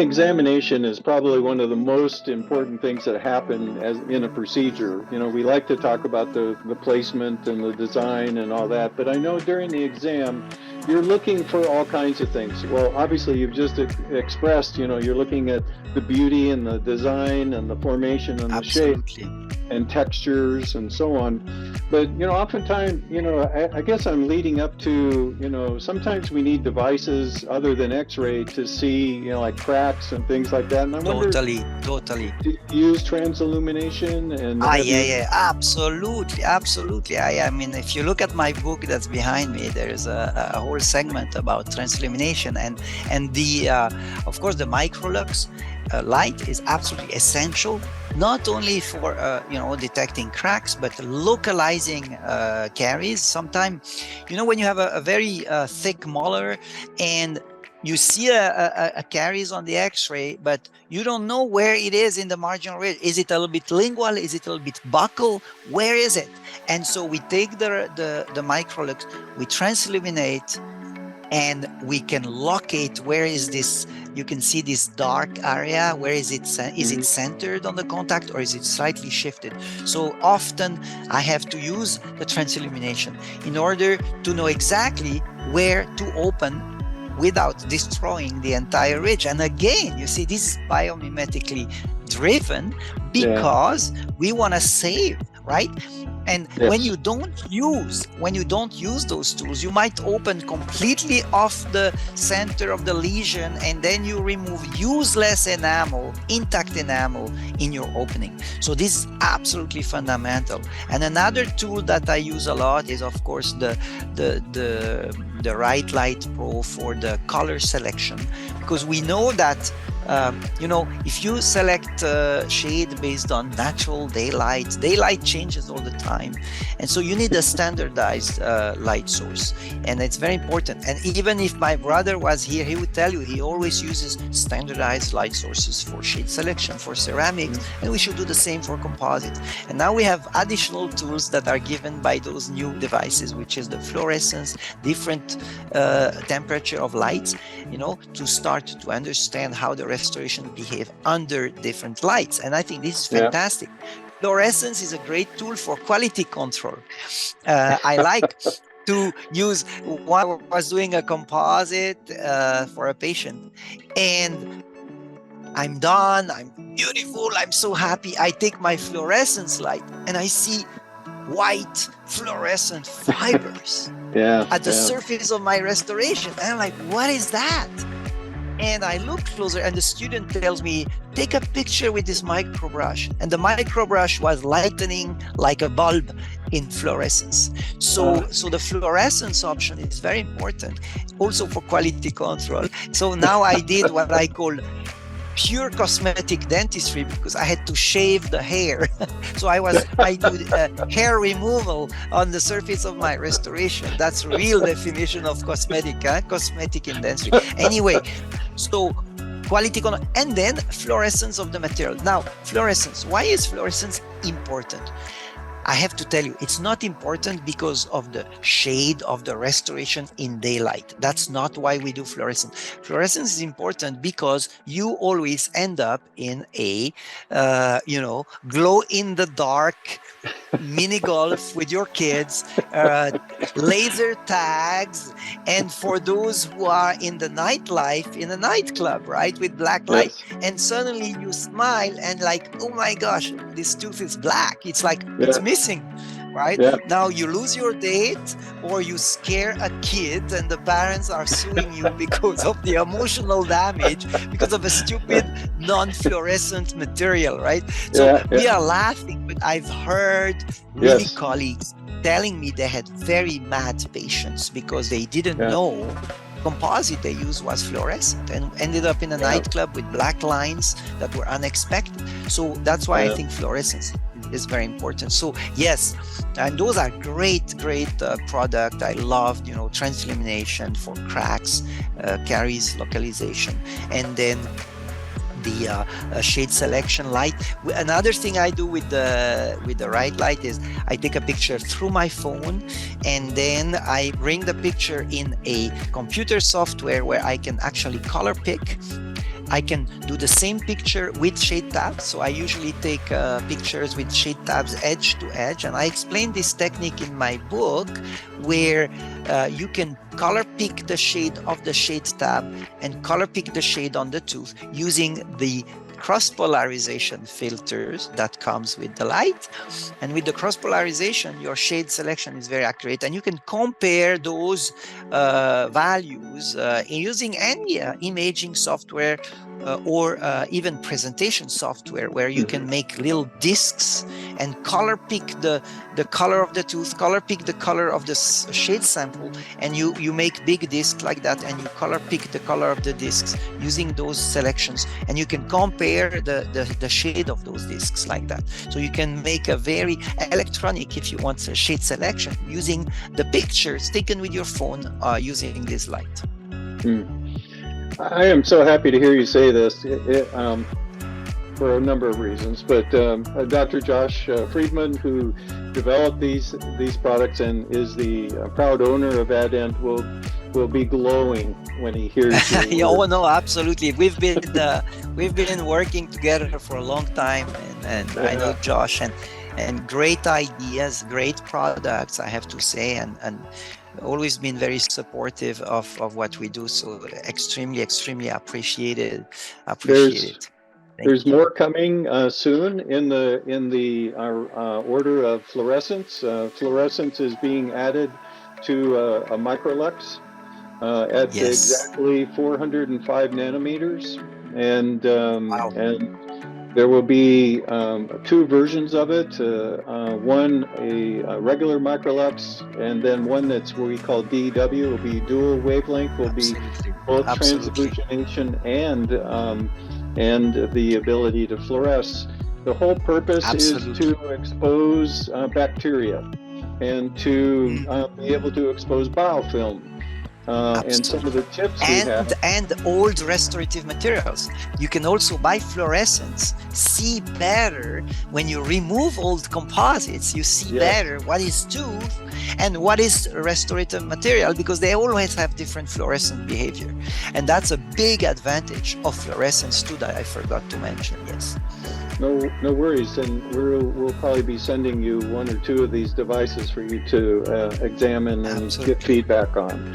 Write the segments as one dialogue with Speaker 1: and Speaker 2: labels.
Speaker 1: examination is probably one of the most important things that happen as in a procedure. You know, we like to talk about the placement and the design and all that, but I know during the exam, you're looking for all kinds of things. Well, obviously, you've just expressed, you know, you're looking at the beauty and the design and the formation and the shape
Speaker 2: Absolutely.
Speaker 1: and textures and so on. But, you know, oftentimes, you know, I guess I'm leading up to, you know, sometimes we need devices other than X-ray to see, you know, like cracks and things like that. And I wonder,
Speaker 2: Totally, totally.
Speaker 1: do you use transillumination, and
Speaker 2: Ah,
Speaker 1: have
Speaker 2: yeah,
Speaker 1: you?
Speaker 2: yeah, absolutely, absolutely. I mean, if you look at my book that's behind me, there's a whole segment about transillumination, and the of course the Microlux light is absolutely essential, not only for detecting cracks, but localizing caries. Sometimes, you know, when you have a very thick molar and you see a caries on the X-ray, but you don't know where it is in the marginal ridge. Is it a little bit lingual? Is it a little bit buccal? Where is it? And so we take the Microlux, we transilluminate, and we can locate where is this. You can see this dark area. Where is it? Is it
Speaker 1: Mhm.
Speaker 2: centered on the contact, or is it slightly shifted? So often I have to use the transillumination in order to know exactly where to open without destroying the entire ridge. And again, you see, this is biomimetically driven
Speaker 1: Yeah,
Speaker 2: because we want to save, right? And
Speaker 1: yes,
Speaker 2: when you don't use those tools, you might open completely off the center of the lesion, and then you remove useless enamel, intact enamel in your opening. So this is absolutely fundamental. And another tool that I use a lot is, of course, the Rite-Lite PRO for the color selection, because we know that if you select shade based on natural daylight changes all the time, and so you need a standardized light source, and it's very important. And even if my brother was here, he would tell you he always uses standardized light sources for shade selection for ceramics,
Speaker 1: mm,
Speaker 2: and we should do the same for composites. And now we have additional tools that are given by those new devices, which is the fluorescence, different temperature of lights, to start to understand how the restoration behave under different lights. And I think this is
Speaker 1: yeah,
Speaker 2: fantastic. Fluorescence is a great tool for quality control. I like to use, one was doing a composite for a patient, and I'm done, I'm beautiful, I'm so happy. I take my fluorescence light and I see white fluorescent fibers
Speaker 1: yeah,
Speaker 2: at the
Speaker 1: yeah,
Speaker 2: surface of my restoration. And I'm like, what is that? And I look closer, and the student tells me, take a picture with this micro brush. And the micro brush was lightening like a bulb in fluorescence.
Speaker 1: uh,
Speaker 2: So the fluorescence option is very important also for quality control. So now I did what I call pure cosmetic dentistry, because I had to shave the hair. So I do hair removal on the surface of my restoration. That's real definition of cosmetic in dentistry. Anyway, so quality control, and then fluorescence of the material. Now, fluorescence. Why is fluorescence important? I have to tell you, it's not important because of the shade of the restoration in daylight. That's not why we do fluorescence. Fluorescence is important because you always end up in a, glow in the dark mini golf with your kids, laser tags, and for those who are in the nightlife, in a nightclub, right, with black light,
Speaker 1: yes,
Speaker 2: and suddenly you smile and like, oh my gosh, this tooth is black. It's like it's
Speaker 1: yeah,
Speaker 2: missing. Right
Speaker 1: yeah,
Speaker 2: now, you lose your date, or you scare a kid, and the parents are suing you because of the emotional damage because of a stupid non-fluorescent material, right? So
Speaker 1: yeah,
Speaker 2: we
Speaker 1: yeah,
Speaker 2: are laughing, but I've heard really
Speaker 1: yes,
Speaker 2: colleagues telling me they had very mad patients because they didn't
Speaker 1: yeah,
Speaker 2: know composite they used was fluorescent, and ended up in a
Speaker 1: yeah,
Speaker 2: nightclub with black lines that were unexpected. So that's why I
Speaker 1: yeah.
Speaker 2: think fluorescence is very important. So yes, and those are great product. I loved, transillumination for cracks, caries localization, and then the shade selection light. Another thing I do with the Rite-Lite is I take a picture through my phone, and then I bring the picture in a computer software where I can actually color pick. I can do the same picture with shade tabs. So I usually take pictures with shade tabs edge to edge. And I explain this technique in my book where you can color pick the shade of the shade tab and color pick the shade on the tooth using the cross polarization filters that comes with the light. And with the cross polarization, your shade selection is very accurate, and you can compare those values using any imaging software or even presentation software, where you can make little discs and color pick the color of the tooth, color pick the color of the shade sample, and you make big discs like that, and you color pick the color of the discs using those selections, and you can compare the shade of those discs like that. So you can make a very electronic, if you want, a shade selection using the pictures taken with your phone using this light.
Speaker 1: I am so happy to hear you say this for a number of reasons, but Dr. Josh Friedman, who developed these products and is the proud owner of AdDent, will be glowing when he hears you.
Speaker 2: Oh no, absolutely. We've been working together for a long time, and I know Josh, and great ideas, great products, I have to say, and always been very supportive of what we do. So extremely appreciated.
Speaker 1: There's more coming soon in the order of fluorescence. Fluorescence is being added to a Microlux at exactly 405 nanometers, and there will be two versions of it. One a regular Microlux, and then one that's what we call DW. Will be dual wavelength. Will be both transillumination and the ability to fluoresce. The whole purpose is to expose bacteria and to be able to expose biofilm. And some of the tips we have.
Speaker 2: And old restorative materials. You can also, by fluorescence, see better when you remove old composites. You see better what is tooth and what is restorative material, because they always have different fluorescent behavior. And that's a big advantage of fluorescence too that I forgot to mention. Yes.
Speaker 1: No worries, and we'll probably be sending you one or two of these devices for you to examine and get feedback on,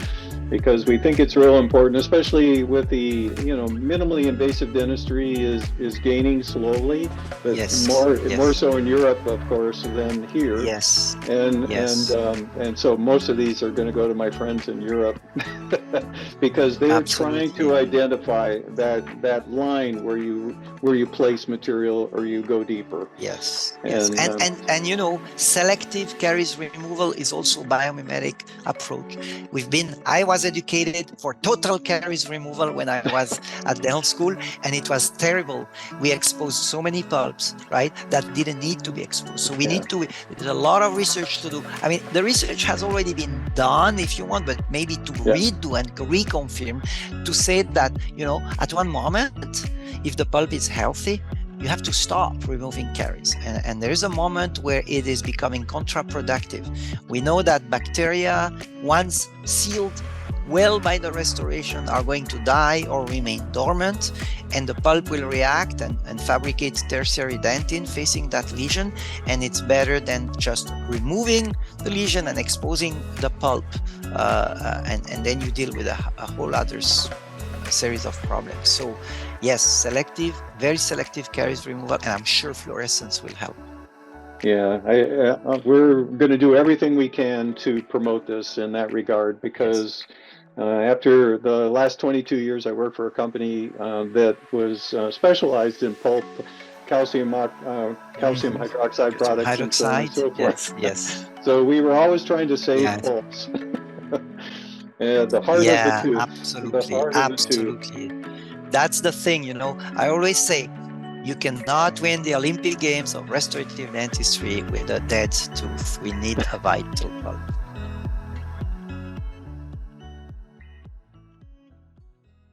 Speaker 1: because we think it's real important, especially with the minimally invasive dentistry is gaining slowly, but more so in Europe, of course, than here. And so most of these are going to go to my friends in Europe because they're trying to identify that line where you place material or you go deeper.
Speaker 2: And selective caries removal is also a biomimetic approach. I was educated for total caries removal when I was at dental school, and it was terrible. We exposed so many pulps, right, that didn't need to be exposed. So there's a lot of research to do. I mean, the research has already been done, if you want, but maybe to redo and reconfirm, to say that, at one moment, if the pulp is healthy, you have to stop removing caries. And there is a moment where it is becoming counterproductive. We know that bacteria, once sealed well by the restoration, are going to die or remain dormant, and the pulp will react and fabricate tertiary dentin facing that lesion, and it's better than just removing the lesion and exposing the pulp, and then you deal with a whole other series of problems. So yes, very selective caries removal, and I'm sure fluorescence will help.
Speaker 1: Yeah, we're going to do everything we can to promote this in that regard, because after the last 22 years, I worked for a company that was specialized in pulp, calcium hydroxide products, and so on and so forth. So we were always trying to save pulps. The heart of the tooth.
Speaker 2: Absolutely. That's the thing, I always say, you cannot win the Olympic Games of restorative dentistry with a dead tooth. We need a vital pulp.